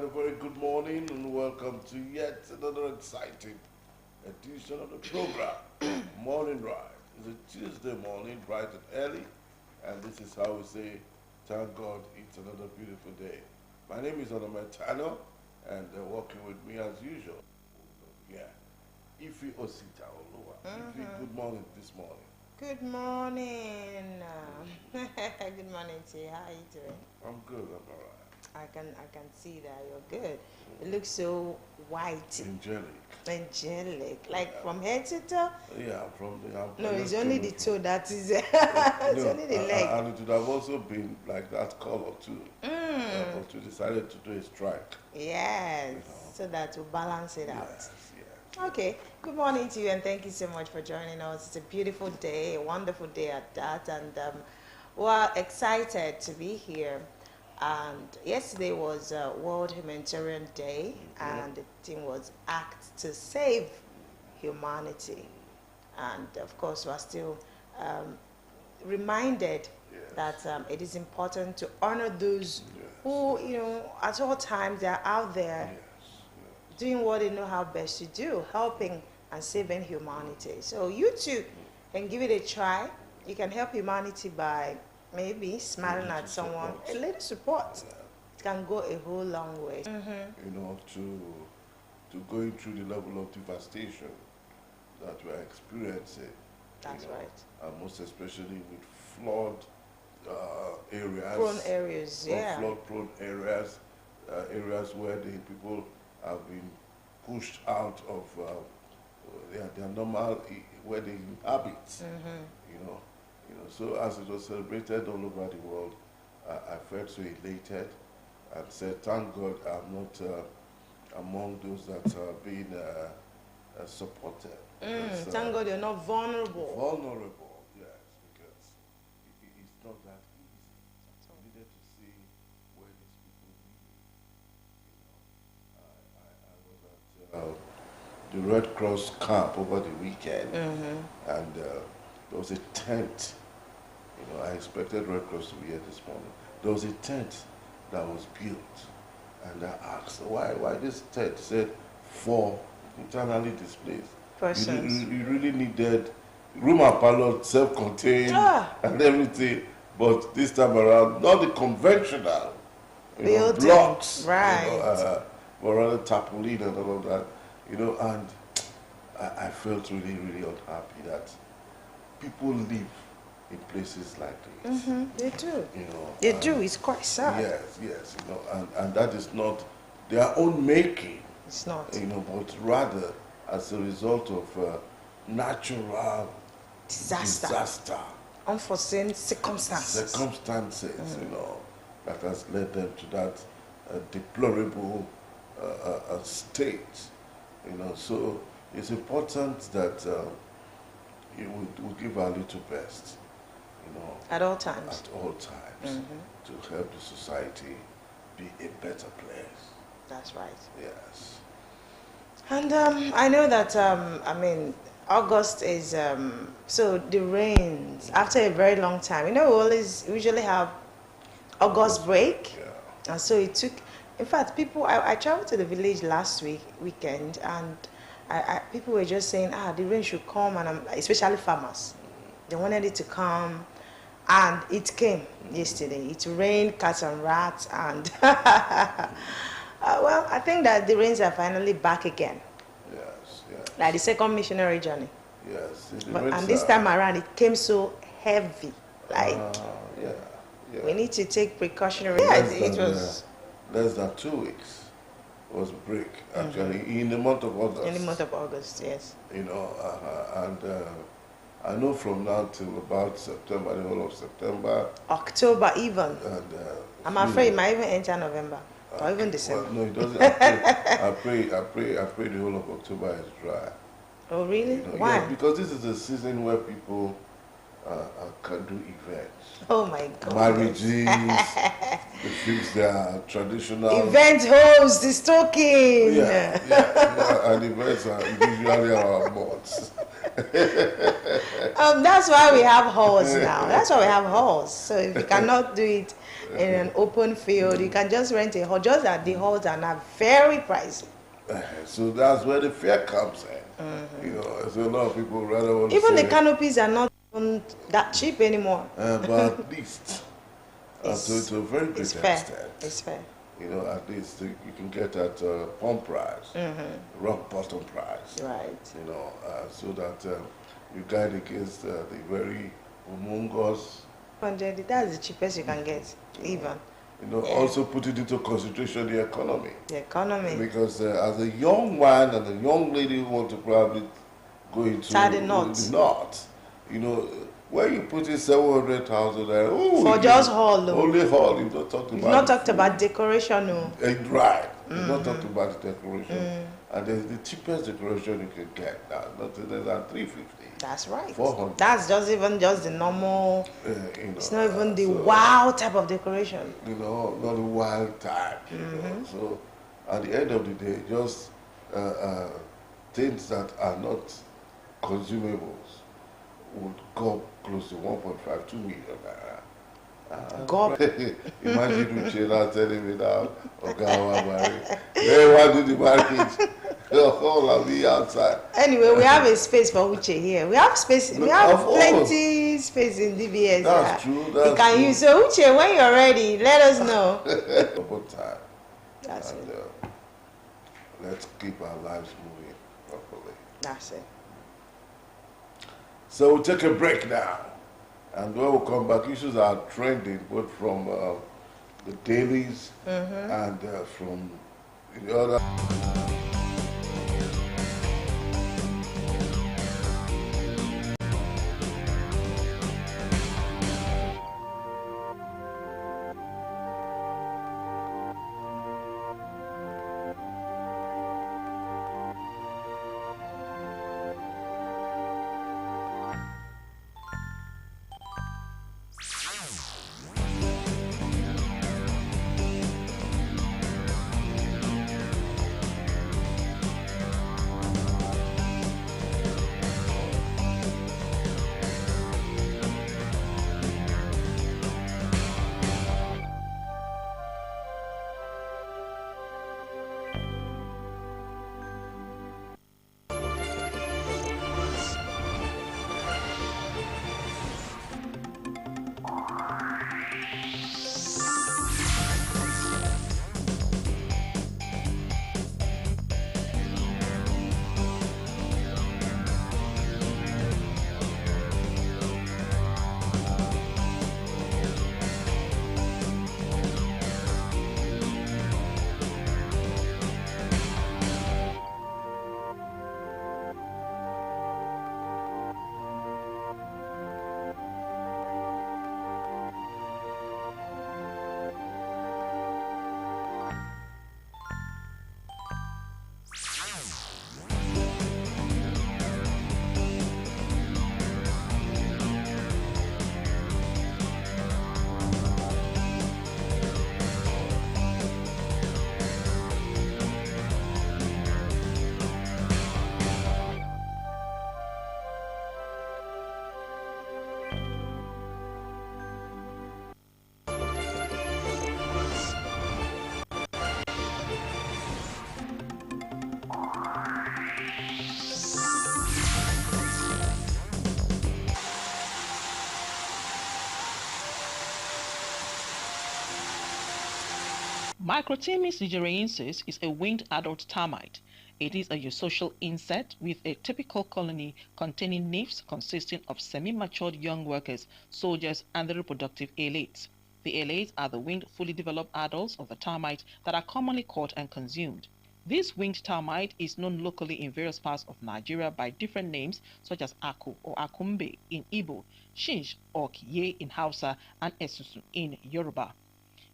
a very good morning and welcome to yet another exciting edition of the program, Morning Ride. It's a Tuesday morning, bright and early, and this is how we say, thank God it's another beautiful day. My name is Onometano, and working with me as usual, yeah, Ifi Osita Oluwa. Ifi, good morning this morning. Good morning. Good morning to you. How are you doing? I'm good, I'm all right. I can see that you're good. It looks so white. Angelic. Like from head to toe? Yeah, from the... No, it's only the toe that is... it's only the leg. And it would have also been like that color too. But we decided to do a strike. Yes, you know. So that will balance it out. Yes. Okay, good morning to you and thank you so much for joining us. It's a beautiful day, a wonderful day at that, and we're excited to be here. And yesterday was World Humanitarian Day, and the theme was Act to Save Humanity. And of course, we're still reminded that it is important to honor those who, at all times they are out there doing what they know how best to do, helping and saving humanity. So you too can give it a try. You can help humanity by maybe smiling at someone. A little support can go a whole long way. To going through the level of devastation that we're experiencing. That's right. And most especially with flood areas. Prone areas, yeah. Flood-prone areas, areas where the people have been pushed out of their normal, where they inhabit. So as it was celebrated all over the world, I felt so elated and said, thank God I'm not among those that are being supported. Thank God you're not vulnerable. Vulnerable, yes, because it's not that easy. We needed to see where these people live. I was at the Red Cross camp over the weekend, and there was a tent. I expected Red Cross to be here this morning. There was a tent that was built, and I asked, why this tent? Said, for internally displaced persons. You really needed room and parlor, self-contained, and everything, but this time around, not the conventional blocks, right? But rather tarpaulin and all of that, and I felt really, really unhappy that people live in places like this. They do. They do. It's quite sad. Yes. And that is not their own making. It's not. But rather as a result of natural disaster, unforeseen circumstances. That has led them to that deplorable state. So it's important that we give our little best. At all times. At all times, to help the society be a better place. That's right. Yes. And I know that, August is, so the rains, after a very long time. We usually have August break. Yeah. And so it took, in fact, people, I traveled to the village last weekend, and people were just saying, the rain should come, and especially farmers. They wanted it to come, and it came yesterday. It rained cats and rats, and well, I think that the rains are finally back again. Yes. Like the second missionary journey. Yes. And this time around, it came so heavy. Like, we need to take precautionary. It was less than 2 weeks. Was break actually in the month of August. In the month of August, yes. And I know from now till about September, the whole of September. October even. And I'm afraid it might even enter November or even December. Well, no, it doesn't. I pray the whole of October is dry. Oh really? Why? Yeah, because this is a season where people can do events. Oh my God. Marriages, they fix their traditional... Event host, the stocking. Yeah, and events are usually our months. That's why we have halls now. That's why we have halls. So if you cannot do it in an open field. You can just rent a hall, just that the halls are not very pricey. So that's where the fear comes in. You know, so a lot of people rather want to Even say, the canopies are not that cheap anymore. but at least, to a very great extent, it's fair. you know, at least you can get at pump price, rock bottom price. Right. You know, so that you guide against the very humongous. 100, that's the cheapest you can get, even. You know, also put it into consideration the economy. The economy. Because as a young man and a young lady who want to probably go into the north, you know, where you put in 700,000 there, for just hall, though. Only hall. You've not talked about decoration, no. Right. You've not talked about the decoration, and the cheapest decoration you can get now, nothing less than 350. That's right. 400. That's just the normal. You know, it's not even the wow type of decoration. You know, not the wild type. You know? So, at the end of the day, just things that are not consumables would go close to 1.5, 2 million naira. Imagine Uche now telling me now, Ogawa marry. They want to do the marriage. All of me outside. Anyway, we have a space for Uche here. We have space. We have plenty space in DBS. That's true. That's you can true. use. So Uche, when you're ready, let us know. About time. That's and, it. Let's keep our lives moving properly. That's it. So we'll take a break now. And when we come back, issues are trending both from the dailies and from the other. Microthymis nigeriensis is a winged adult termite. It is a eusocial insect with a typical colony containing nymphs consisting of semi-matured young workers, soldiers, and the reproductive alates. The alates are the winged, fully developed adults of the termite that are commonly caught and consumed. This winged termite is known locally in various parts of Nigeria by different names such as Aku or Akumbe in Igbo, Shinj or Kiye in Hausa, and Esusu in Yoruba.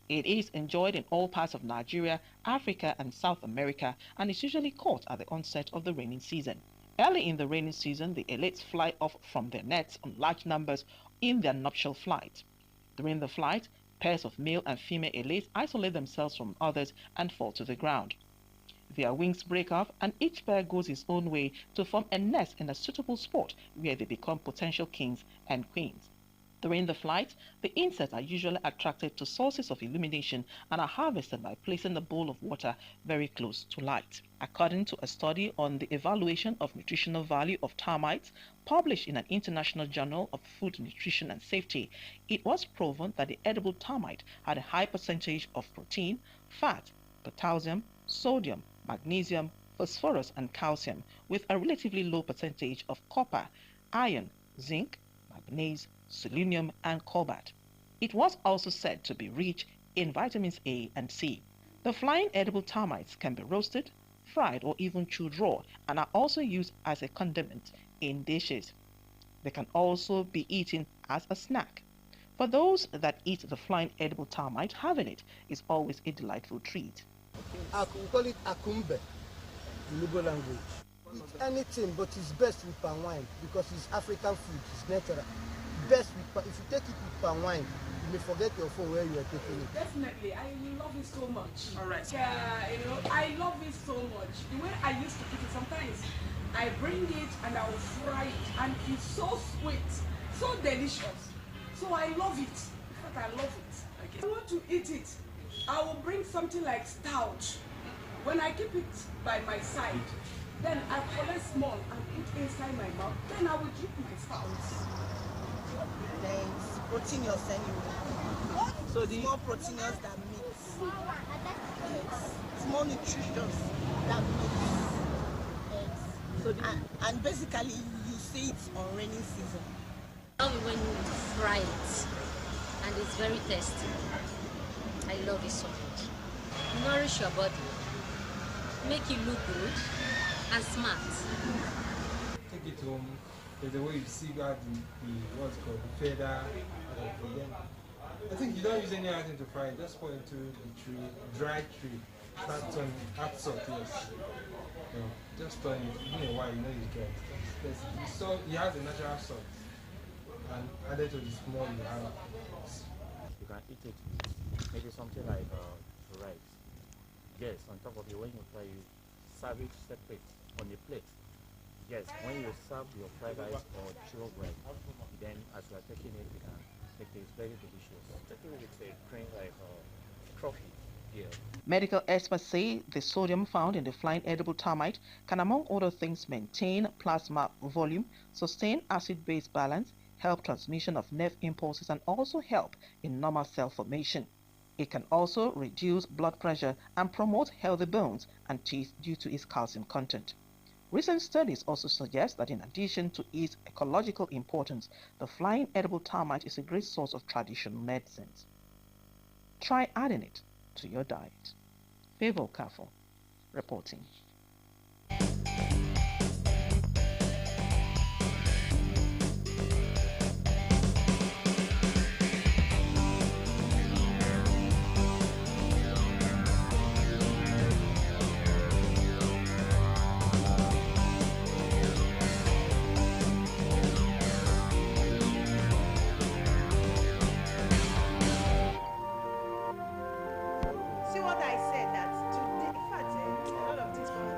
It is enjoyed in all parts of Nigeria, Africa, and South America, and is usually caught at the onset of the raining season. Early in the raining season, the alates fly off from their nets in large numbers in their nuptial flight. During the flight, pairs of male and female alates isolate themselves from others and fall to the ground. Their wings break off, and each pair goes its own way to form a nest in a suitable spot where they become potential kings and queens. During the flight, the insects are usually attracted to sources of illumination and are harvested by placing a bowl of water very close to light. According to a study on the evaluation of nutritional value of termites published in an international journal of food nutrition and safety, it was proven that the edible termite had a high percentage of protein, fat, potassium, sodium, magnesium, phosphorus, and calcium, with a relatively low percentage of copper, iron, zinc, manganese, selenium, and cobalt. It was also said to be rich in vitamins A and C. The flying edible termites can be roasted, fried, or even chewed raw, and are also used as a condiment in dishes. They can also be eaten as a snack. For those that eat the flying edible termite, having it is always a delightful treat. We call it akumbe in Igbo language. With anything, but it's best with palm wine because it's African food, it's natural. Best with, if you take it with palm wine, you may forget your phone where you are taking it. Definitely, I love it so much. All right. Yeah, I love it so much. The way I used to eat it, sometimes I bring it and I will fry it, and it's so sweet, so delicious. So I love it. In fact, I love it. If I want to eat it, I will bring something like stout. When I keep it by my side, then I collect small and put inside my mouth. Then I will drink my stout. There's protein anyway. So it's more proteinous than meat. Yes. It's more nutritious than meat. Yes. So and basically you see it on rainy season. I love it when you fry it, and it's very tasty. I love it so much. Nourish your body, make you look good and smart. Take it home. There's a way you see that the what's called the feather. I think you don't use any other thing to fry it. Just put into the tree, dry tree. Start turning, add salt, yes. Just turn it. In a while, you know it's dry. The salt, it has a natural salt, and added to the small, you have. You can eat it with maybe something like rice. Yes, on top of it, when you fry, you serve it separate on the plate. Yes, when you serve your fried rice or chilled rice, then as you are taking it, you can take it. It's very delicious. Take it with a drink like coffee. Yeah. Medical experts say the sodium found in the flying edible termite can, among other things, maintain plasma volume, sustain acid-base balance, help transmission of nerve impulses, and also help in normal cell formation. It can also reduce blood pressure and promote healthy bones and teeth due to its calcium content. Recent studies also suggest that in addition to its ecological importance, the flying edible termite is a great source of traditional medicines. Try adding it to your diet. Favor Kafo reporting. See what I said, that today, in fact, a lot of things going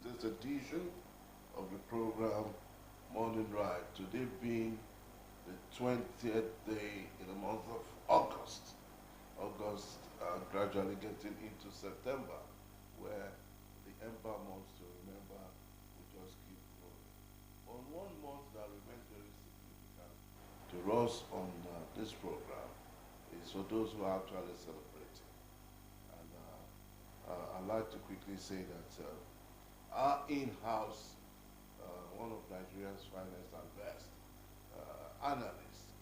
This edition of the program Morning Ride, today being the 20th day in the month of August. Gradually getting into September, where the Ember months to remember will just keep growing. On one month that remains very significant to us on this program is for those who are actually celebrating. And I'd like to quickly say that our in-house, one of Nigeria's finest and best analysts,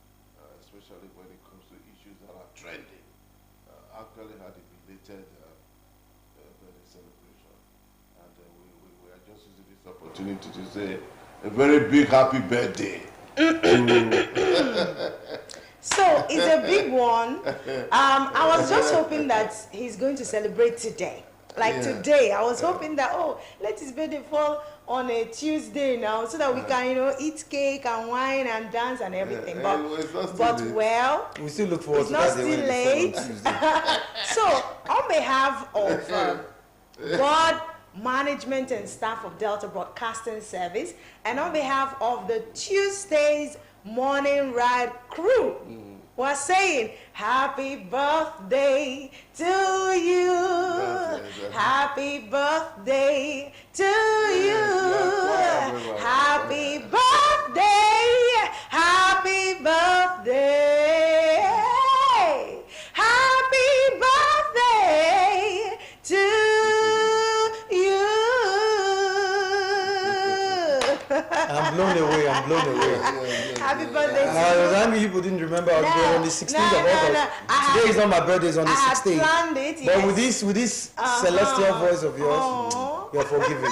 especially when it comes to issues that are trending, actually had a belated birthday celebration. we are just using this opportunity to say a very big happy birthday. So it's a big one. I was just hoping that he's going to celebrate today. Like today, I was hoping that, let his birthday fall on a Tuesday now, so that we can, eat cake and wine and dance and everything. But we still look forward it's to not that still day late. So on behalf of board management and staff of Delta Broadcasting Service, and on behalf of the Tuesdays Morning Ride crew, we're saying happy birthday to you. Happy birthday to you. Happy birthday. Happy birthday. Happy birthday to you. I'm blown away. Happy birthday to How people didn't remember I was born on the 16th of August. Today is not my birthday, it's on the 16th. Planned it, yes. But with this celestial voice of yours, you're forgiven.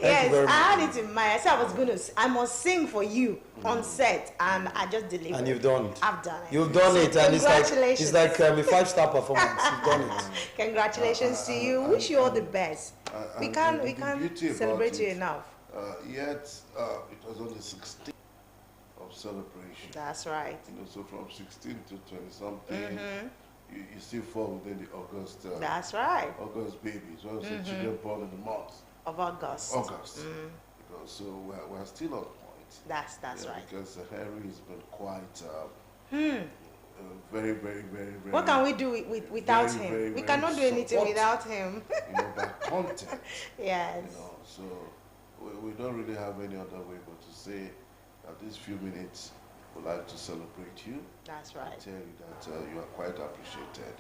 Yes, I had it in mind. I said I must sing for you on set, and I just delivered. And you've done it. I've done it. You've done it, and congratulations. it's like a 5-star performance. You've done it. Congratulations to you. Wish you all the best. We can't celebrate you enough. Yet it was on the 16th of celebration. That's right. So from 16 to 20 something, you still fall within the August. That's right. August babies. Also children born in the month of August. So we're still on point. That's right. Because Henry has been quite very, very, very. What can we do without him? We cannot do anything without him. By content. Yes. So we don't really have any other way but to say that these few minutes we'd like to celebrate you. That's right. Tell you that you are quite appreciated.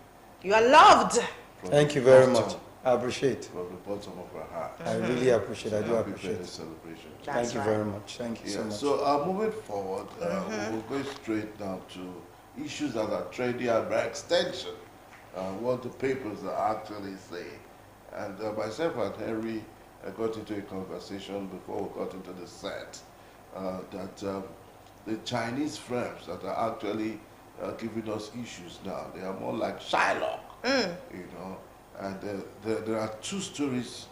You are loved. Thank you very much. I appreciate. From the bottom of our heart. I really appreciate. I do appreciate the celebration. Thank you very much. Thank you so much. So moving forward, we'll go straight now to issues that are trendy and by extension, what the papers are actually saying. And myself and Henry got into a conversation before we got into the set that the Chinese firms that are actually giving us issues now, they are more like Shylock, and there are two stories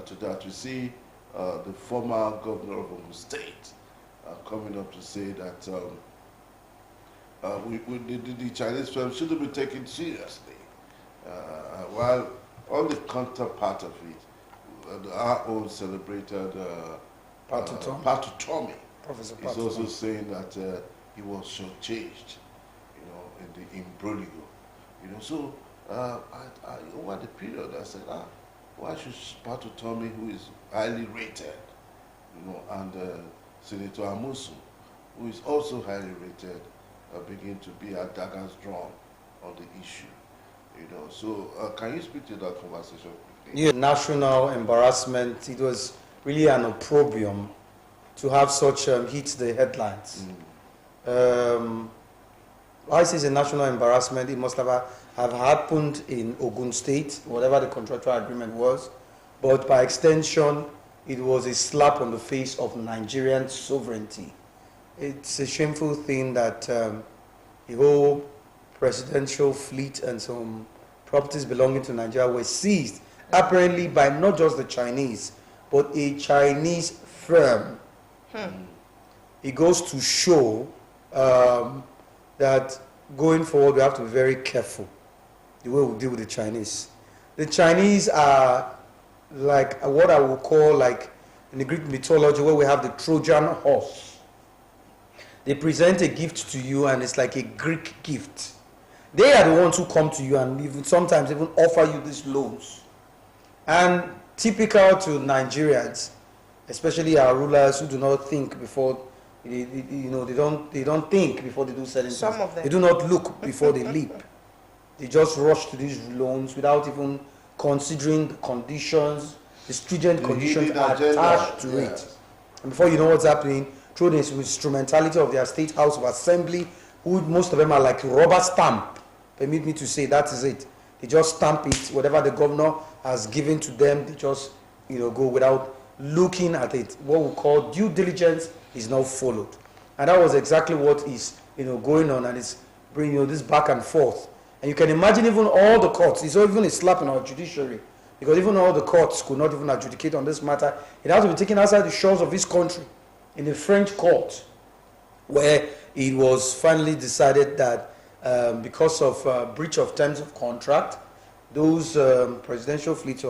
to that. We see the former governor of Ogun State coming up to say that the Chinese firms shouldn't be taken seriously, while on the counterpart of it, our own celebrated Patu Tommy is also saying that he was shortchanged, in the imbroglio. So over the period, I said, why should Patu Tommy, who is highly rated, and Senator Amosu, who is also highly rated, begin to be at daggers drawn on the issue? So can you speak to that conversation? Yeah, national embarrassment. It was really an opprobrium to have such hit the headlines. I say it's a national embarrassment. It must have happened in Ogun State, whatever the contractual agreement was. But by extension, it was a slap on the face of Nigerian sovereignty. It's a shameful thing that the whole presidential fleet and some properties belonging to Nigeria were seized, apparently by not just the Chinese, but a Chinese firm. It goes to show that going forward we have to be very careful the way we deal with the Chinese. The Chinese are like what I would call, like in the Greek mythology, where we have the Trojan horse. They present a gift to you and it's like a Greek gift. They are the ones who come to you and even sometimes even offer you these loans. And typical to Nigerians, especially our rulers who do not think before, they don't think before they do certain things. Some of them. They do not look before they leap. They just rush to these loans without even considering the conditions, the stringent conditions attached to it. And before you know what's happening, through the instrumentality of their State House of Assembly, who most of them are like rubber stamp. Permit me to say, that is it. They just stamp it, whatever the governor has given to them, they just, go without looking at it. What we call due diligence is not followed. And that was exactly what is, going on, and it's bringing, this back and forth. And you can imagine even all the courts, it's even a slap in our judiciary, because even all the courts could not even adjudicate on this matter. It has to be taken outside the shores of this country, in the French court, where it was finally decided that because of breach of terms of contract, those presidential fleets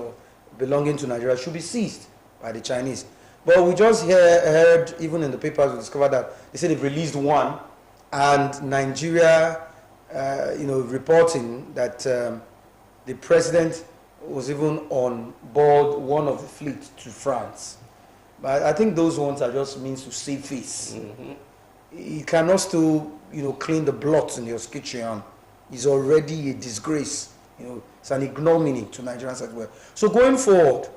belonging to Nigeria should be seized by the Chinese. But we just heard, even in the papers, we discovered that they said they've released one, and Nigeria, reporting that the president was even on board one of the fleet to France. But I think those ones are just means to save face. You cannot still, clean the blots in your kitchen. It's already a disgrace. It's an ignominy to Nigerians as well. So going forward,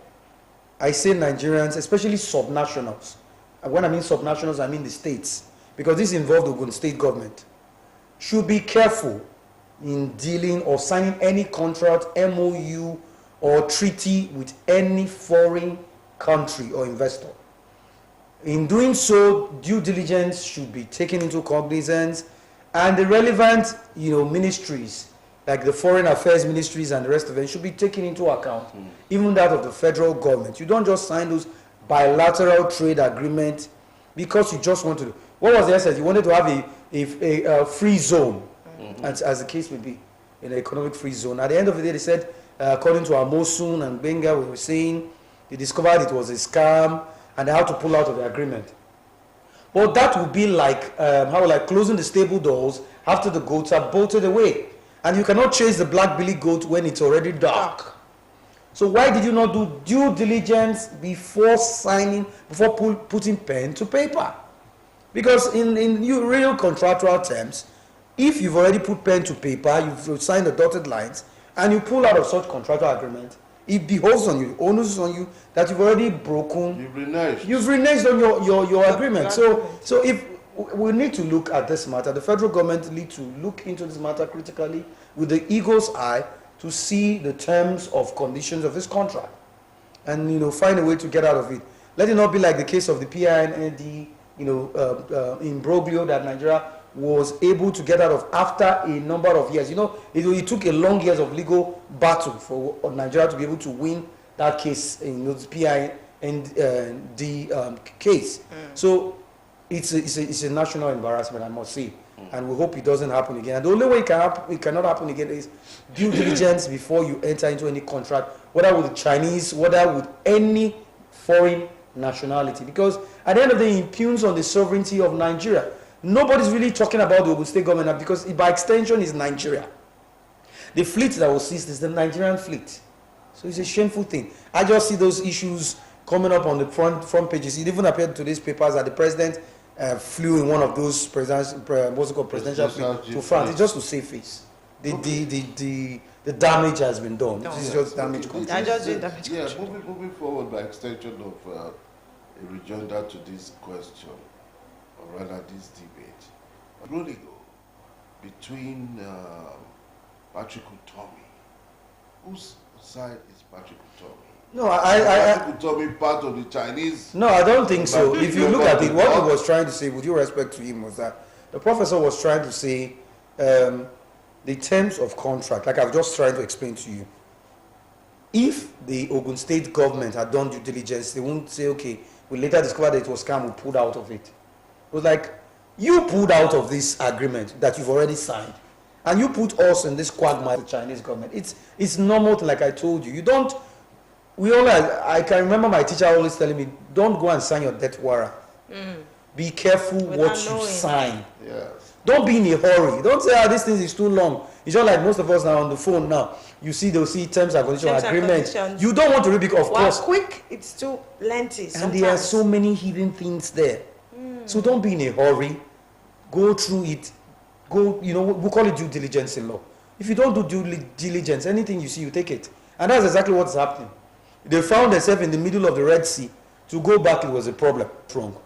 I say Nigerians, especially subnationals. And when I mean subnationals, I mean the states, because this involved the Ogun State government, should be careful in dealing or signing any contract, MOU, or treaty with any foreign country or investor. In doing so, due diligence should be taken into cognizance, and the relevant, ministries, like the foreign affairs ministries and the rest of them, should be taken into account, even that of the federal government. You don't just sign those bilateral trade agreements because you just want to. What was the essence? You wanted to have a free zone, as the case may be, in an economic free zone. At the end of the day, they said, according to Amosun and Benga, we were saying, they discovered it was a scam, and they had to pull out of the agreement. But that would be like, closing the stable doors after the goats are bolted away. And you cannot chase the black billy goat when it's already dark. So why did you not do due diligence before signing, before putting pen to paper? Because in real contractual terms, if you've already put pen to paper, you've signed the dotted lines, and you pull out of such contractual agreement, it behoves on you, onus is on you that you've already broken. You've reneged on your agreement. So if we need to look at this matter, the federal government need to look into this matter critically with the eagle's eye to see the terms of conditions of this contract, and find a way to get out of it. Let it not be like the case of the PIND, imbroglio that Nigeria was able to get out of after a number of years. It took a long years of legal battle for Nigeria to be able to win that case in the PIND case. So it's a national embarrassment, I must say, and we hope it doesn't happen again. And the only way it cannot happen again is due diligence before you enter into any contract, whether with the Chinese, whether with any foreign nationality, because at the end of the day, it impugns on the sovereignty of Nigeria. Nobody's really talking about the Ogun State government because by extension is Nigeria. The fleet that was seized is the Nigerian fleet. So it's a shameful thing. I just see those issues coming up on the front pages. It even appeared in today's papers that the president flew in one of those presidential fleets to France. It's just to save face. The damage has been done. This is just damage control. Moving forward by extension of a rejoinder to this question, or rather this debate, Rodigo, between Patrick Utomi, whose side is Patrick Utomi? No, Patrick Utomi part of the Chinese? No, I don't think so. If you look at it, what he was trying to say, with due respect to him, was that the professor was trying to say the terms of contract, like I've just tried to explain to you. If the Ogun State government had done due diligence, they wouldn't say, okay, we later discovered that it was scam, we pulled out of it. It was like, you pulled out of this agreement that you've already signed, and you put us in this quagmire, the Chinese government. It's normal, like I told you. I can remember my teacher always telling me, don't go and sign your death warrant. Be careful what you sign. Yes. Don't be in a hurry. Don't say, this thing is too long. It's just like most of us now on the phone now. They'll see terms and conditions, agreements. You don't want to read because, of course. Quick, it's too lengthy sometimes. And there are so many hidden things there. So don't be in a hurry. Go through it. We call it due diligence in law. If you don't do due diligence, anything you see, you take it. And that's exactly what's happening. They found themselves in the middle of the Red Sea. To go back, it was a problem.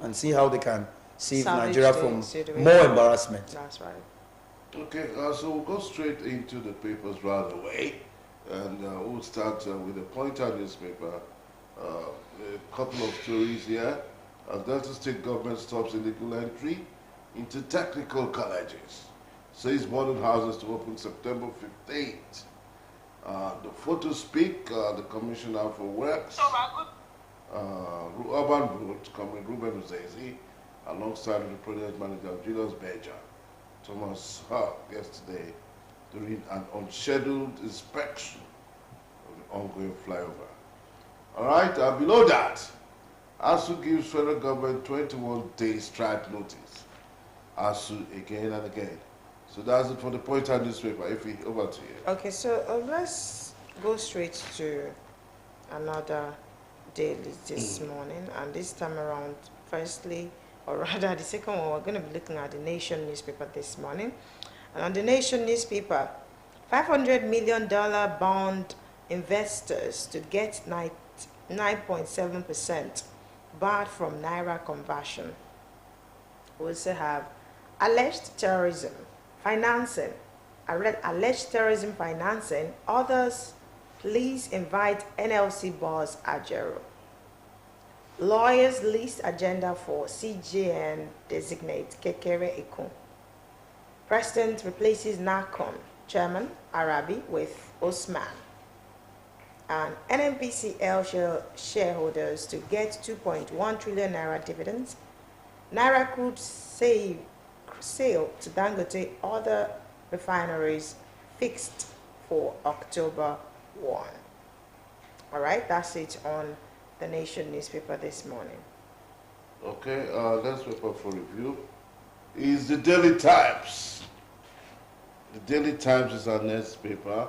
And see how they can save Nigeria from more embarrassment. That's right. Okay, so we'll go straight into the papers right away. And we'll start with the Pointer newspaper. A couple of stories here. Delta State government stops illegal entry into technical colleges. Says modern houses to open September 15th. The photo speak, the Commissioner for Works, Urban Road, Comrade Ruben Uzezi, alongside the Project Manager Julius Beja, Thomas Huck, yesterday during an unscheduled inspection of the ongoing flyover. All right, below that, ASU gives federal government 21 days strike notice. ASU again and again. So that's it for the Pointer newspaper. Ify, over to you. Okay, so let's go straight to another daily this morning. And this time around, firstly, or rather the second one, we're going to be looking at the Nation newspaper this morning. And on the Nation newspaper, $500 million bond investors to get 9.7% barred from Naira conversion. We also have alleged terrorism financing. Alleged terrorism financing. Others, please invite NLC boss Ajero. Lawyers list agenda for CJN designate Kekere Ekun. President replaces NACON chairman Arabi with Osman. And NNPCL shareholders to get 2.1 trillion naira dividends. Naira crude sale to Dangote other refineries fixed for October 1. All right, that's it on the Nation newspaper this morning. Okay, next paper for review is the Daily Times. The Daily Times is our next paper,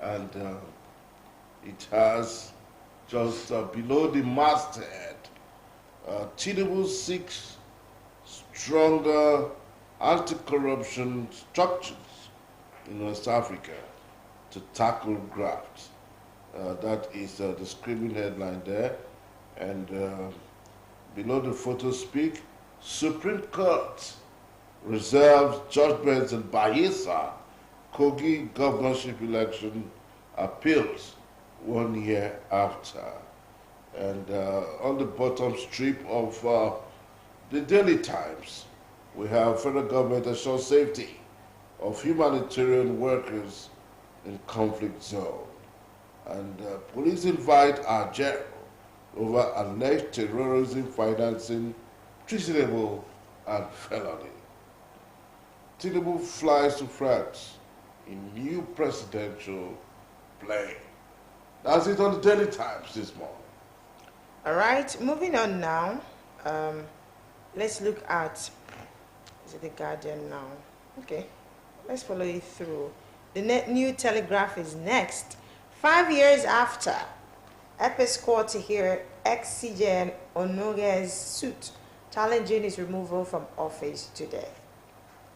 and it has just below the masthead, Tinubu seeks stronger anti-corruption structures in West Africa to tackle graft. That is the screaming headline there. And below the photo speak, Supreme Court reserves judgments in Bayelsa Kogi governorship election appeals 1 year after. And on the bottom strip of the Daily Times, we have federal government assures safety of humanitarian workers in conflict zone. And police invite Ajero over alleged terrorism financing, treasonable and felony. Tinubu flies to France in new presidential plane. That's it on the Daily Times this morning. All right, moving on now. Let's look at, is it the Guardian now? Okay, let's follow it through. The New Telegraph is next. 5 years after, Apex Court to hear ex-CJN Onoge's suit challenging his removal from office today.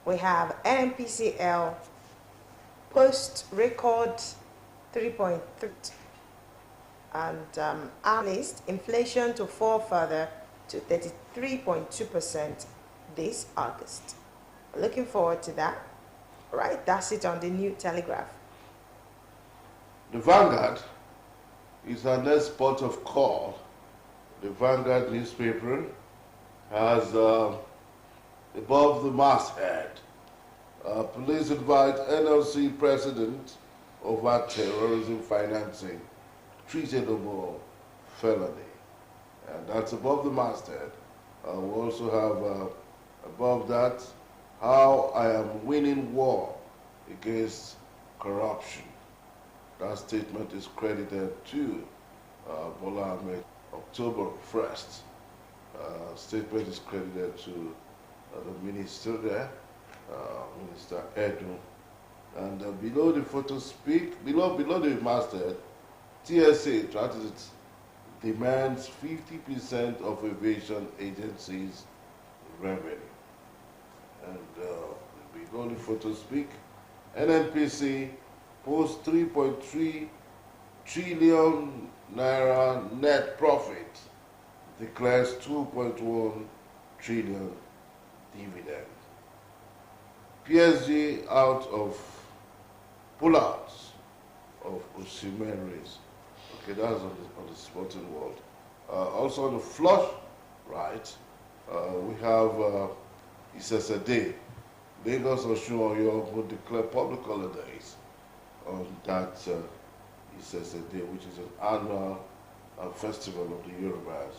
We have NNPCL post record 3.3 and analyst inflation to fall further to 33.2% this August. Looking forward to that. All right, that's it on the New Telegraph. The Vanguard is our next port of call. The Vanguard newspaper has above the masthead, police invite NLC president over terrorism financing, treasonable felony. And that's above the masthead. We also have above that, how I am winning war against corruption. That statement is credited to Bola Ahmed. October 1st. Statement is credited to the minister there, Minister Edu. And below the photo speak, below the masthead, TSA, that is, demands 50% of aviation agencies' revenue. And below the photo speak, NNPC posts 3.3 trillion naira net profit, declares 2.1 trillion dividend. PSG out of pullouts of Osimhen race. Okay, that's on the sporting world. Also on the flush, right, we have Isesede. Lagos Osun Oyo will declare public holidays on that Isesede, which is an annual festival of the Yorubas.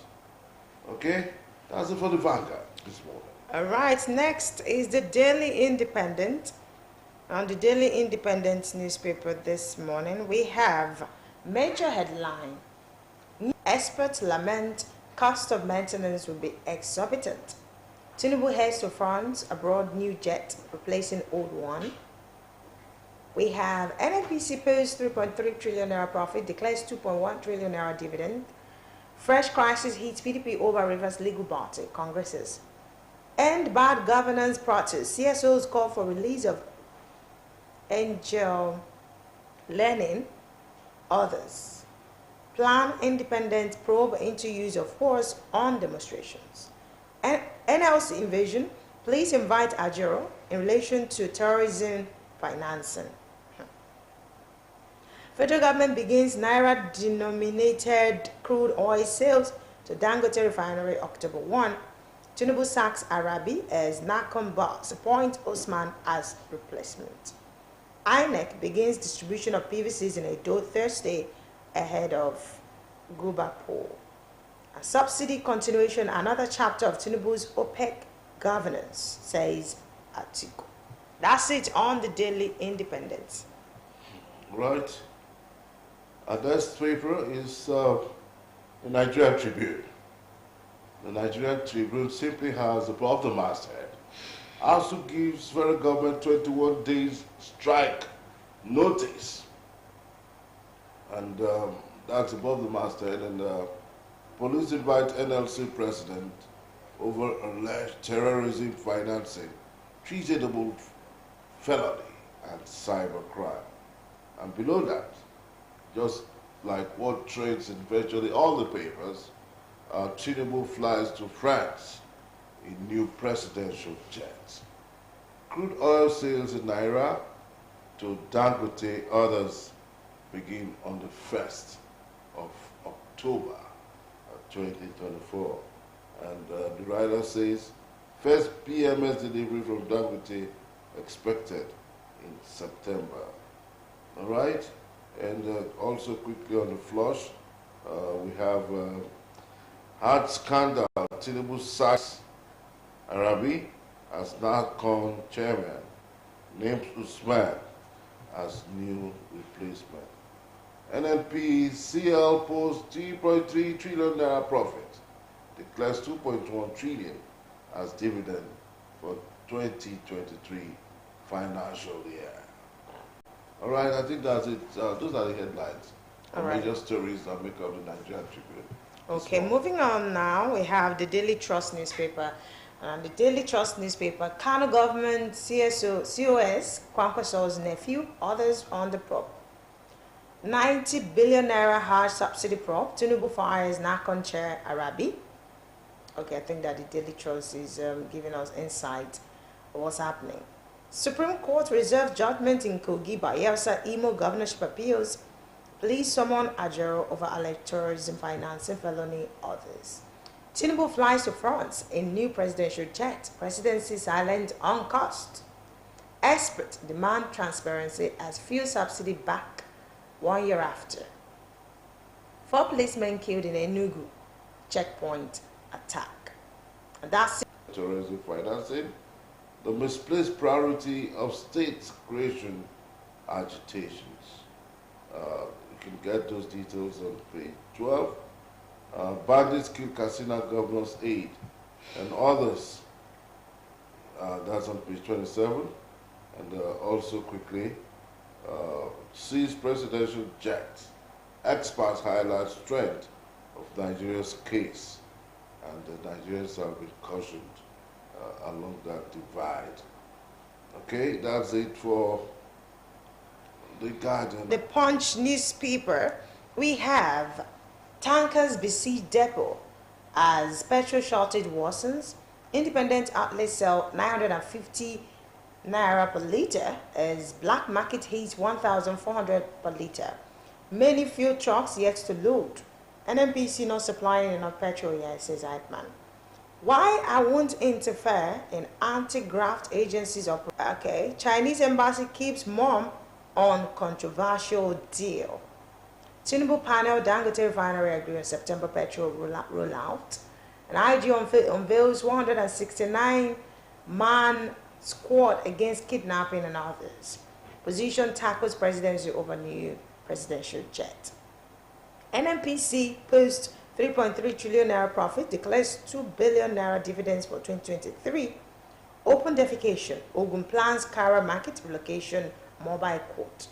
Okay, that's it for the Vanguard this morning. All right, next is the Daily Independent. On the Daily Independent newspaper this morning, we have major headline. Experts lament cost of maintenance will be exorbitant. Tinubu heads to France, abroad new jet replacing old one. We have NNPC posts 3.3 trillion naira profit, declares 2.1 trillion naira dividend. Fresh crisis hits PDP over Rivers legal battle, Congresses. End bad governance practice. CSOs call for release of Angel Learning. Others. Plan independent probe into use of force on demonstrations. NLC invasion. Please invite Ajero in relation to terrorism financing. Federal government begins Naira-denominated crude oil sales to Dangote Refinery October 1. Tinubu sacks Arabi as NACOM boss, appoint Osman as replacement. INEC begins distribution of PVCs in Edo Thursday ahead of Guba poll. A subsidy continuation, another chapter of Tinubu's OPEC governance, says Atiku. That's it on the Daily Independent. Right. Our next paper is the Nigerian Tribune. The Nigerian Tribune simply has above the masthead, ASU gives federal government 21 days strike notice. And that's above the masthead. And police invite NLC president over alleged terrorism financing, treasonable felony, and cybercrime. And below that, just like what trades in virtually all the papers, Tinubu flies to France in new presidential jet. Crude oil sales in Naira to Dangote, others begin on the 1st of October 2024. And the writer says, first PMS delivery from Dangote expected in September. All right? And also quickly on the flush, we have hard scandal. Tinubu sacks Arabi as NACOM chairman, names Usman as new replacement. NNPCL posts 3.3 trillion naira profit, declares 2.1 trillion as dividend for 2023 financial year. All right, I think that's it. Those are the headlines. The major stories that make up the Nigerian Tribune. Okay, moving on now, we have the Daily Trust newspaper. The Daily Trust newspaper, Kano government, COS, Kwankwaso's nephew, others on the probe. 90 billion naira hard subsidy probe. Tinubu fires NACON chair Arabi. Okay, I think that the Daily Trust is giving us insight of what's happening. Supreme Court reserved judgment in Kogi by Bayelsa Imo governorship appeals. Please summon Ajero over electoralism financing felony, others. Tinubu flies to France in new presidential jet. Presidency silent on cost. Experts demand transparency as fuel subsidy back 1 year after. 4 policemen killed in Enugu checkpoint attack. And that's it. Terrorism financing, the misplaced priority of state creation agitations. You can get those details on page 12. Bandits kill Katsina governor's aide and others. That's on page 27. And also quickly, seize presidential jet. Experts highlight strength of Nigeria's case. And the Nigerians have been cautioned along that divide. Okay, that's it for the Guardian. The Punch newspaper, we have tankers besiege depot as petrol shortage worsens. Independent outlets sell 950 naira per litre as black market hits 1,400 per litre. Many fuel trucks yet to load. NNPC not supplying enough petrol yet, says Heitman. Why I won't interfere in anti-graft agencies of okay. Chinese embassy keeps mum on controversial deal. Tinubu panel Dangote refinery agree on September petrol rollout. And IG unveils 169-man squad against kidnapping and others. Opposition tackles presidency over new presidential jet. NNPC posts 3.3 trillion naira profit, declares 2 billion naira dividends for 2023. Open defecation. Ogun plans Kara market relocation mobile court.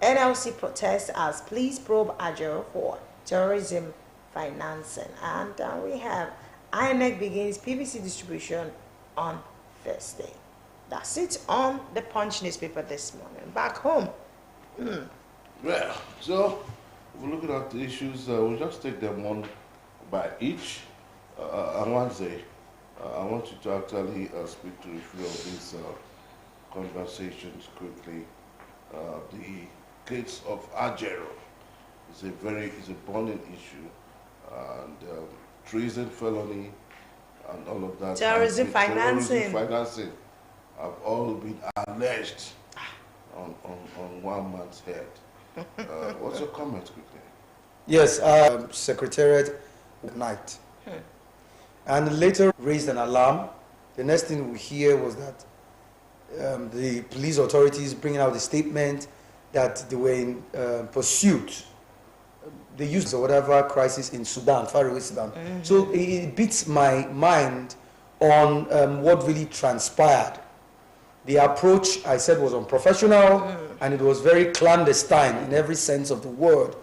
NLC protests as police probe Ajero for terrorism financing. And we have INEC begins PVC distribution on Thursday. That's it on the Punch newspaper this morning. Back home. Well, so if we're looking at the issues, we'll just take them one by each. I want to say, I want you to actually speak to a few of these conversations quickly. The case of Ajero is a burning issue, and treason, felony, and all of that. Terrorism financing have all been alleged on one man's head. What's your comment quickly? Yes, Secretariat at night. And later raised an alarm. The next thing we hear was that the police authorities bringing out a statement that they were in pursuit. They used whatever crisis in Sudan, far away Sudan. So it beats my mind on what really transpired. The approach, I said, was unprofessional, and it was very clandestine in every sense of the word.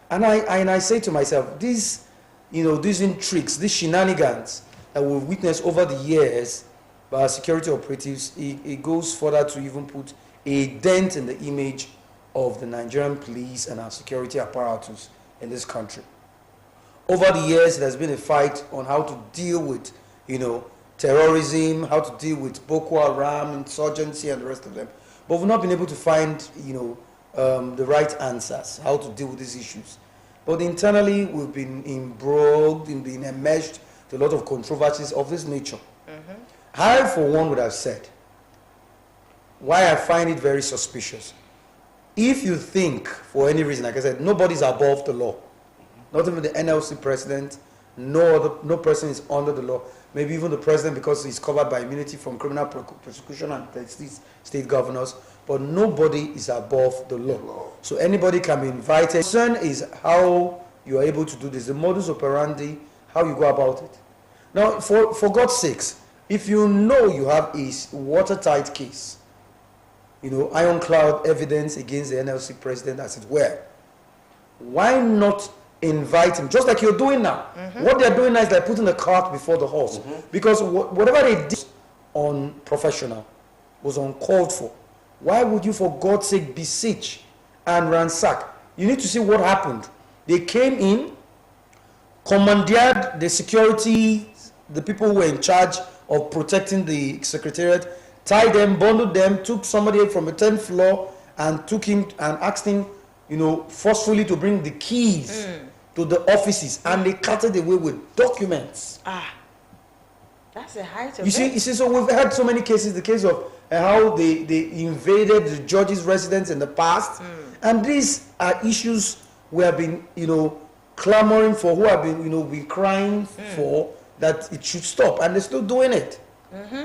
And I say to myself, these intrigues, these shenanigans that we've witnessed over the years by our security operatives, it goes further to even put a dent in the image of the Nigerian police and our security apparatus in this country. Over the years, there's been a fight on how to deal with, terrorism, how to deal with Boko Haram, insurgency, and the rest of them. But we've not been able to find, the right answers, how to deal with these issues. But internally, we've been embroiled, been enmeshed to a lot of controversies of this nature. I, for one, would have said, why I find it very suspicious. If you think, for any reason, like I said, nobody's above the law. Not even the NLC president, no person is under the law. Maybe even the president, because he's covered by immunity from criminal prosecution and state governors. But nobody is above the law. So anybody can be invited. The concern is how you are able to do this, the modus operandi, how you go about it. Now, for God's sakes, if you know you have a watertight case, ironclad evidence against the NLC president, as it were, why not invite him, just like you're doing now? What they're doing now is like putting the cart before the horse. Because whatever they did was unprofessional, was uncalled for. Why would you, for God's sake, beseech and ransack? You need to see what happened. They came in, commandeered the security, the people who were in charge of protecting the secretariat, tied them, bundled them, took somebody from the 10th floor and took him and asked him, forcefully to bring the keys to the offices, and they carted away with documents. That's a height of you see, so we've had so many cases, the case of how they invaded the judge's residence in the past, and these are issues we have been, clamoring for, who have been, been crying for, that it should stop, and they're still doing it.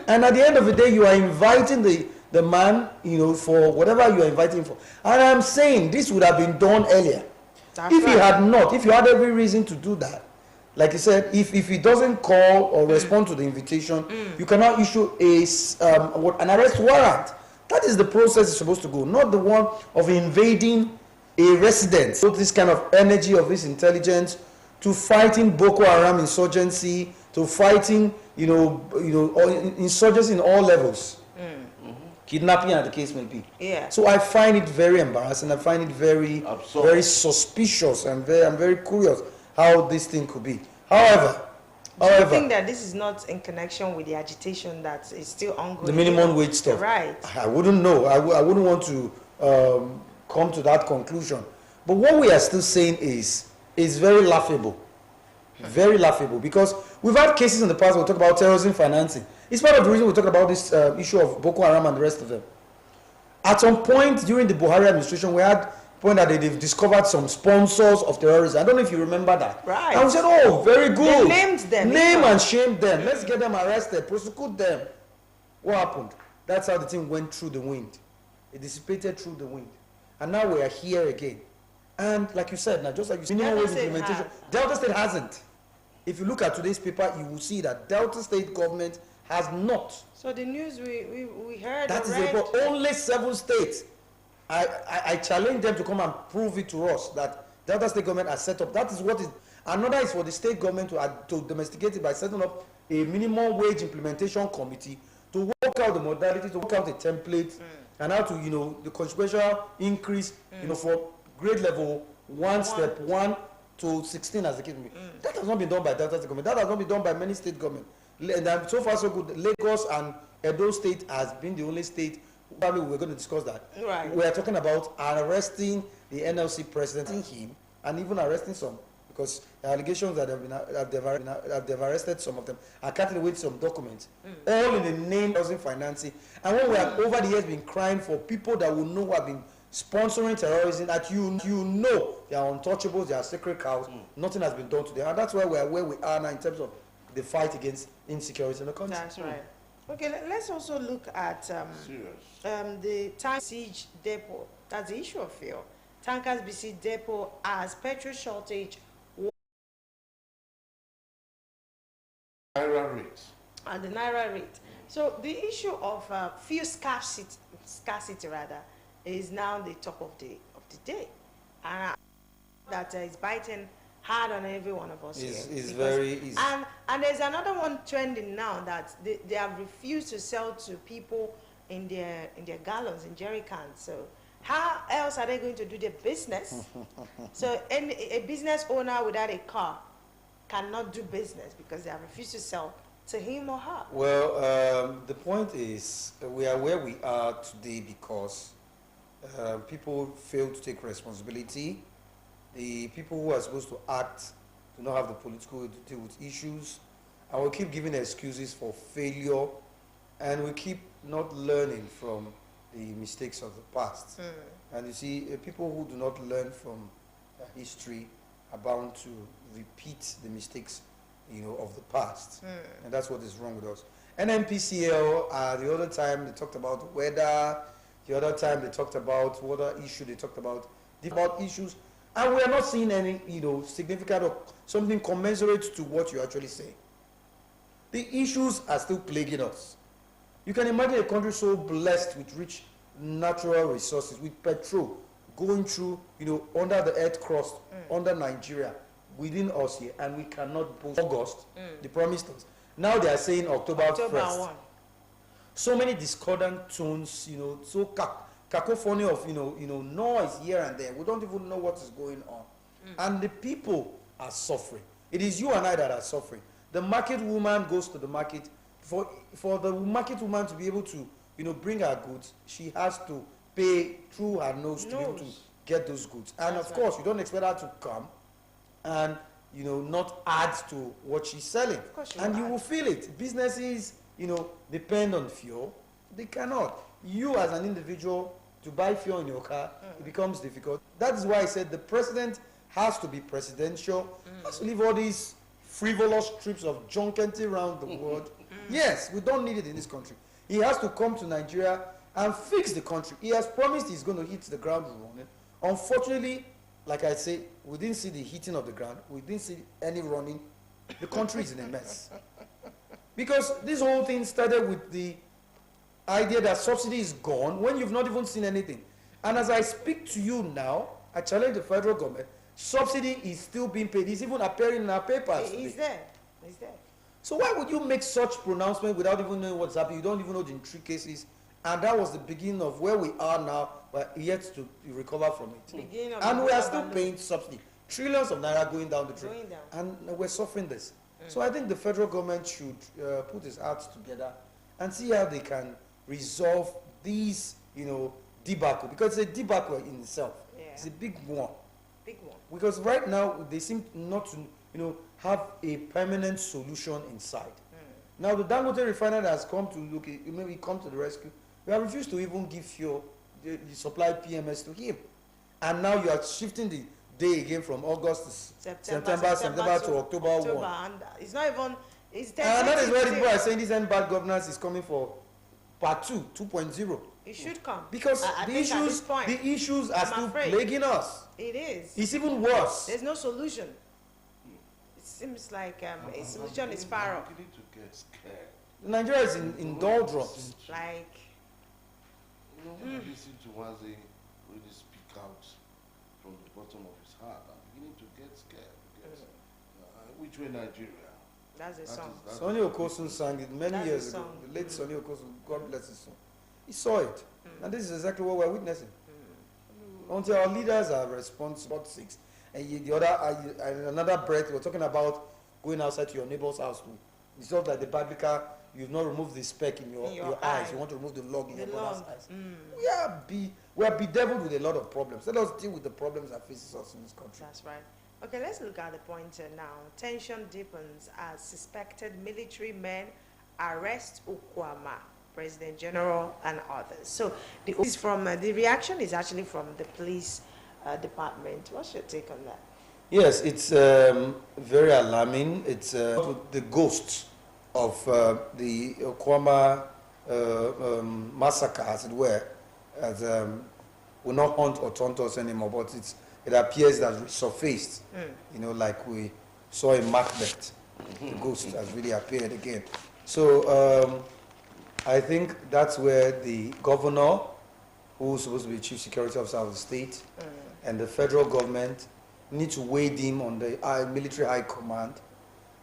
And at the end of the day, you are inviting the man, for whatever you are inviting for. And I'm saying this would have been done earlier. If you had every reason to do that, like I said, if he doesn't call or respond to the invitation, you cannot issue an arrest warrant. That is the process it's supposed to go, not the one of invading a residence. So this kind of energy of this intelligence to fighting Boko Haram insurgency, to fighting, insurgency in all levels. Kidnapping, as the case may be. So I find it very embarrassing. I find it very, very suspicious, and I'm very curious how this thing could be. However, Do you However, think that this is not in connection with the agitation that is still ongoing? the minimum wage stuff. Right. I wouldn't know. I wouldn't want to come to that conclusion. But what we are still saying is very laughable. Very laughable, because we've had cases in the past where we talk about terrorism financing. It's part of the reason we talk about this issue of Boko Haram and the rest of them. At some point during the Buhari administration, we had a point that they've discovered some sponsors of terrorism. I don't know if you remember that. Right. And we said, oh, very good. They named them. Name and shame them. Let's get them arrested, prosecute them. What happened? That's how the thing went through the wind. It dissipated through the wind. And now we are here again. And like you said, now just like you said, minimum wage implementation, Delta State hasn't. If you look at today's paper, you will see that Delta State government has not. So the news we heard. That is about only 7 states. I challenge them to come and prove it to us that Delta State government has set up. That is what is. Another is for the state government to domesticate it by setting up a minimum wage implementation committee to work out the modalities, to work out the template, and how to, the consequential increase, for grade level 1, step 1 to 16 as the case may be. That has not been done by Delta State government. That has not been done by many state government. And so far so good. Lagos and Edo State has been the only state. Probably we're going to discuss that. Right. We are talking about arresting the NLC president, him, and even arresting some, because the allegations that they've arrested some of them are cutting away some documents, all in the name of financing. And when we have over the years been crying for people that will know who have been sponsoring terrorism, that you know they are untouchables, they are sacred cows, nothing has been done to them. And that's why we are where we are now in terms of the fight against insecurity in the country. That's right. Okay, let's also look at the tank siege depot. That's the issue of fuel. Tankers besiege depot as petrol shortage. Naira rate. And the Naira rate. So the issue of fuel scarcity rather, is now the top of the day. And that is biting hard on every one of us here. It's very easy. And there's another one trending now that they have refused to sell to people in their gallons, in jerry cans. So how else are they going to do their business? So a business owner without a car cannot do business because they have refused to sell to him or her. Well, the point is we are where we are today because people fail to take responsibility. The people who are supposed to act do not have the political will to deal with issues, and we keep giving excuses for failure, and we keep not learning from the mistakes of the past. And you see, people who do not learn from history are bound to repeat the mistakes, of the past, and that's what is wrong with us. NNPCL, the other time they talked about weather, the other time they talked about water issue, they talked about different issues. And we are not seeing any, significant or something commensurate to what you actually say. The issues are still plaguing us. You can imagine a country so blessed with rich natural resources, with petrol going through, under the earth crust, under Nigeria, within us here, and we cannot boast August. They promised us. Now they are saying October 1st. 1. So many discordant tones, so cacophony of noise here and there. We don't even know what is going on, and the people are suffering. It is you and I that are suffering. The market woman goes to the market. For the market woman to be able to bring her goods, she has to pay through her nose to be able to get those goods. And of course, you don't expect her to come and not add to what she's selling. And you will feel it. Businesses depend on fuel. They cannot. You as an individual, to buy fuel in your car, it becomes difficult. That is why I said the president has to be presidential, has to leave all these frivolous trips of junketing around the world. Yes, we don't need it in this country. He has to come to Nigeria and fix the country. He has promised he's going to hit the ground running. Unfortunately, like I say, we didn't see the hitting of the ground. We didn't see any running. The country is in a mess. Because this whole thing started with the idea that subsidy is gone when you've not even seen anything. And as I speak to you now, I challenge the federal government, subsidy is still being paid. It's even appearing in our papers. It's there. It's there. So why would you make such pronouncement without even knowing what's happening? You don't even know the intricacies. And that was the beginning of where we are now, but yet to recover from it. And we are still paying subsidy. Trillions of naira going down the drain. And we're suffering this. So I think the federal government should put its hearts together and see how they can resolve these, debacle, because it's a debacle in itself. Yeah. It's a big one. Big one. Because right now they seem not to, have a permanent solution inside. Now the Dangote refinery has come to look, maybe come to the rescue. We have refused to even give fuel, the supply PMS to him, and now you are shifting the day again from August to September to October 1. And it's not even. It's and that is where the people are saying this end bad governance is coming for part 2.0. It should come because I the think at this point, the issues are still plaguing us. It is. It's even worse. There's no solution. It seems like a solution is far off. You need to get scared. Nigeria is in doldrums. Like. When I listen to Wazi really speak out from the bottom of his heart, I'm beginning to get scared. Because, which way Nigeria? That's a song. Sonny Okosun sang it many years ago. The late Sonny Okosun, God bless his soul. He saw it. And this is exactly what we're witnessing. Until our leaders are responsible, about 6. And the other, another breath, we're talking about going outside to your neighbor's house. It's just like the biblical, you've not removed the speck in your eyes. You want to remove the log in your brother's eyes. We are bedeviled with a lot of problems. Let us deal with the problems that faces us in this country. That's right. Okay, let's look at the point now. Tension deepens as suspected military men arrest Okwama, President General, and others. So the reaction is actually from the police department. What's your take on that? Yes, it's very alarming. It's the ghosts of the Okwama massacre, as it were, as will not haunt or taunt us anymore, but it appears that resurfaced, like we saw in Macbeth. The ghost has really appeared again. So I think that's where the governor, who's supposed to be chief security officer of the state, and the federal government need to weigh in on the military high command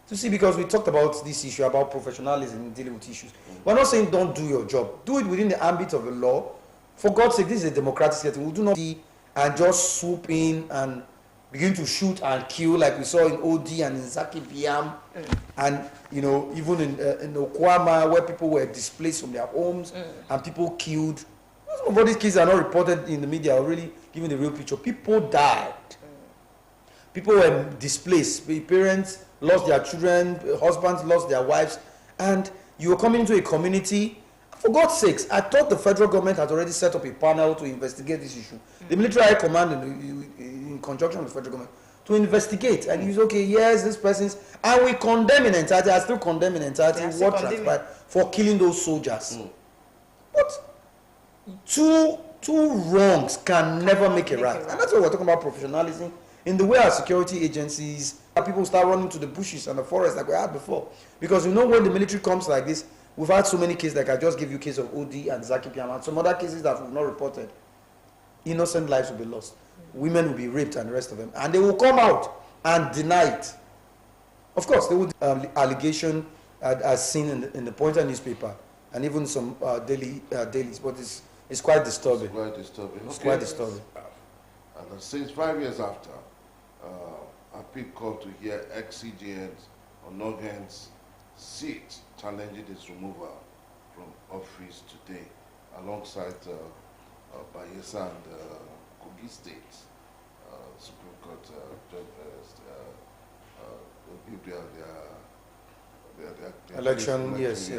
to see, because we talked about this issue about professionalism in dealing with issues. We're not saying don't do your job. Do it within the ambit of the law. For God's sake, this is a democratic setting. We do not see and just swoop in and begin to shoot and kill like we saw in OD and in Zaki Biam, and even in Okwama, where people were displaced from their homes and people killed. Some of these cases are not reported in the media or really giving the real picture. People died. People were displaced. Parents lost their children, husbands lost their wives, and you were coming into a community. For God's sakes, I thought the federal government had already set up a panel to investigate this issue. The military high command, in conjunction with the federal government, to investigate. And he's okay, yes, this person's, and we condemn in entirety, I still condemn in entirety what transpired for killing those soldiers. But two wrongs can never make a right. And that's why we're talking about professionalism. In the way our security agencies, people start running to the bushes and the forest like we had before. Because when the military comes like this, we've had so many cases, like I just gave you case of OD and Zaki Piam, and some other cases that we've not reported. Innocent lives will be lost. Women will be raped and the rest of them. And they will come out and deny it. Of course, they would allegation as seen in the Pointer newspaper and even some dailies, but it's quite disturbing. It's quite disturbing. It's quite disturbing. And since 5 years after, I picked call to hear ex-CJN's or Nogan's seat challenging its removal from office today, alongside Bayelsa and Kogi State Supreme Court their election. Yes.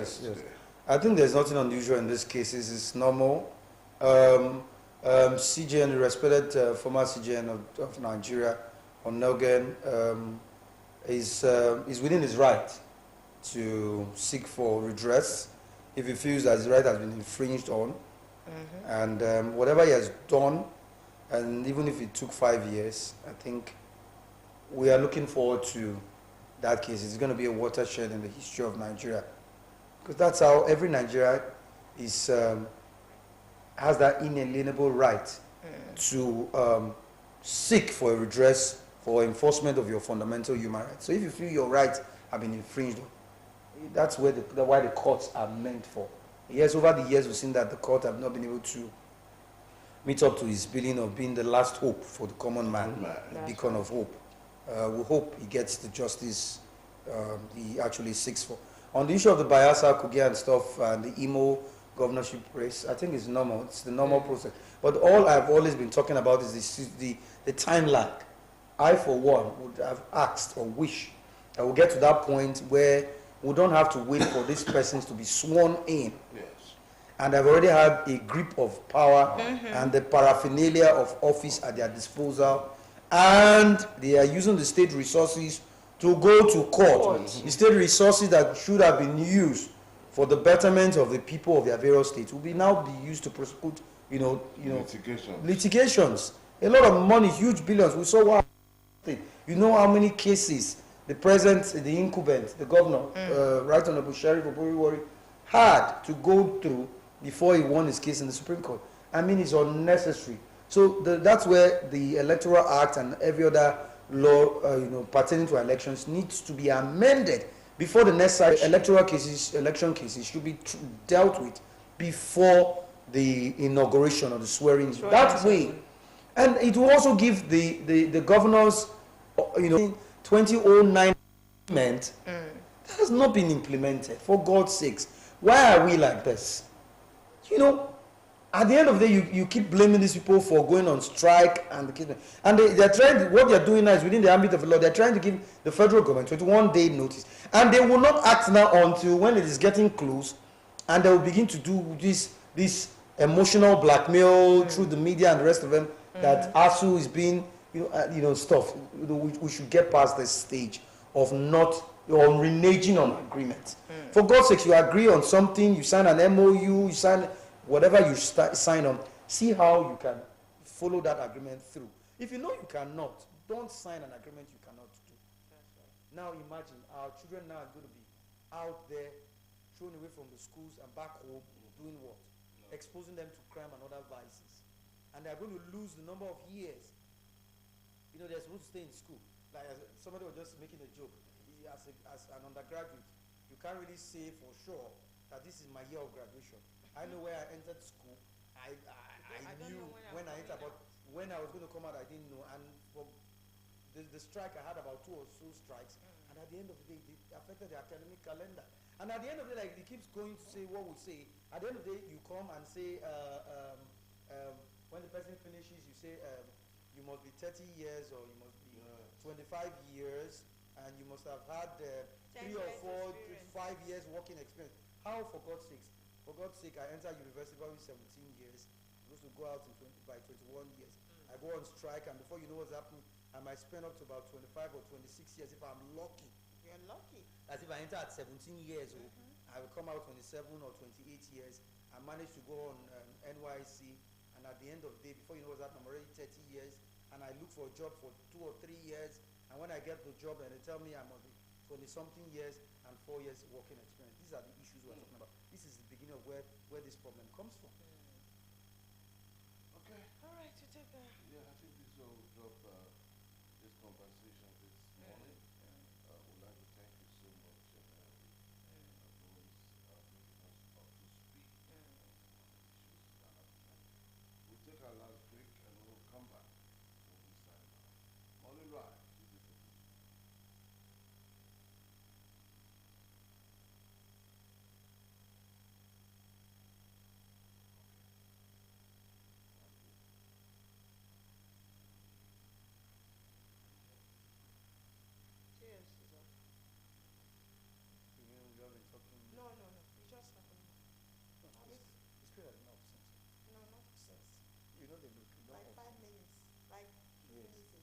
I think there's nothing unusual in these cases. It's normal. CJN, the respected former CJN of Nigeria, Onogen, is within his right to seek for redress if he feels that his right has been infringed on. And whatever he has done, and even if it took 5 years, I think we are looking forward to that case. It's going to be a watershed in the history of Nigeria, because that's how every Nigerian has that inalienable right to seek for a redress for enforcement of your fundamental human rights. So if you feel your rights have been infringed, that's why the courts are meant for. Yes, over the years we've seen that the court have not been able to meet up to his billing of being the last hope for the common man, the beacon of hope. We hope he gets the justice he actually seeks for. On the issue of the Bayelsa, Kogi and stuff, and the Imo governorship race, I think it's normal. It's the normal process. But all I've always been talking about is the time lag. I, for one, would have asked or wish that we'll get to that point where we don't have to wait for these persons to be sworn in. Yes. And they've already had a grip of power and the paraphernalia of office at their disposal. And they are using the state resources to go to court. The state resources that should have been used for the betterment of the people of their various states will now be used to prosecute, litigations. A lot of money, huge billions. We saw what. You know how many cases the president, the incumbent, the governor, Right Honorable Sheriff Oboriwari, had to go through before he won his case in the Supreme Court. I mean, it's unnecessary. So that's where the Electoral Act and every other law, pertaining to elections needs to be amended before the next electoral cases, election cases should be dealt with before the inauguration or the swearing. That way, and it will also give the governors, 2009 that has not been implemented. For God's sakes, why are we like this? At the end of the day, you keep blaming these people for going on strike and they're trying. What they're doing now is within the ambit of the law. They're trying to give the federal government 21-day notice, and they will not act now until when it is getting close, and they will begin to do this emotional blackmail through the media and the rest of them that ASU is being stuff. We should get past this stage of not reneging on agreements. For God's sake, you agree on something, you sign an MOU, you sign whatever you sign on, see how you can follow that agreement through. If you know you cannot, don't sign an agreement you cannot do. Now imagine our children now are going to be out there, thrown away from the schools and back home, doing what? Exposing them to crime and other vices. And they're going to lose the number of years. They're supposed to stay in school. Like somebody was just making a joke. As an undergraduate, you can't really say for sure that this is my year of graduation. I know where I entered school. I knew when I entered, but when I was going to come out, I didn't know. And for the strike, I had about 2 or so strikes. And at the end of the day, it affected the academic calendar. And at the end of the day, like, it keeps going to say what we say. At the end of the day, you come and say, when the person finishes, you say, you must be 30 years or you must be 25 years, and you must have had 3 or 4, 5 years working experience. How, for God's sakes? For God's sake, I entered university probably 17 years. I'm supposed to go out by 21 years. I go on strike, and before you know what's happening, I might spend up to about 25 or 26 years if I'm lucky. You're lucky. As if I enter at 17 years old, I will come out 27 or 28 years. I managed to go on NYC, and at the end of the day, before you know what's happening, I'm already 30 years, and I look for a job for 2 or 3 years, and when I get the job and they tell me I must be 20-something years and 4 years working experience. These are the issues we're talking about. This is the beginning of where this problem comes from. Okay. All right, you take that. Yeah, I think this will drop this conversation this morning. We'd like to thank you so much, always making us up to speed on issues that are happening. We'll take our last break and we'll come back. We'll be signing off. Morning Ride. Like 5 minutes. Like 2 minutes.